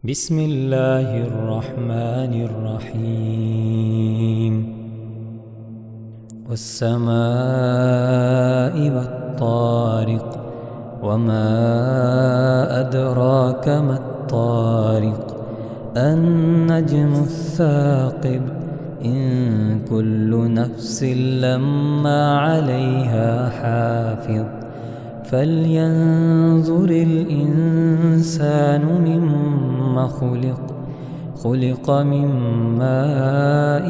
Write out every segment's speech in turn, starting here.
بسم الله الرحمن الرحيم والسماء والطارق وما أدراك ما الطارق النجم الثاقب إن كل نفس لما عليها حافظ فلينظر الإنسان مما خلق من ماء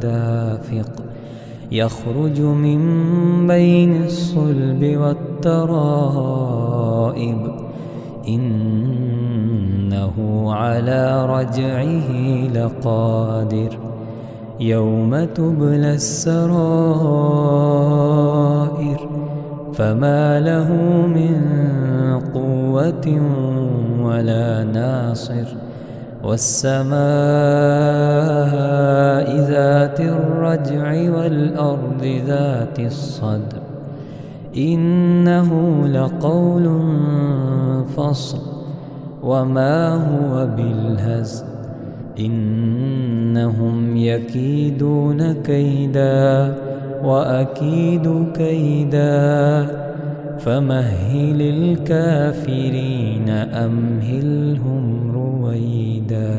دافق يخرج من بين الصلب والترائب إنه على رجعه لقادر يوم تبلى السرائر فما له من قوة ولا ناصر والسماء ذات الرجع والأرض ذات الصدع إنه لقول فصل وما هو بالهزل إنهم يكيدون كيدا وأكيد كيدا فمهل الكافرين أمهلهم رويدا.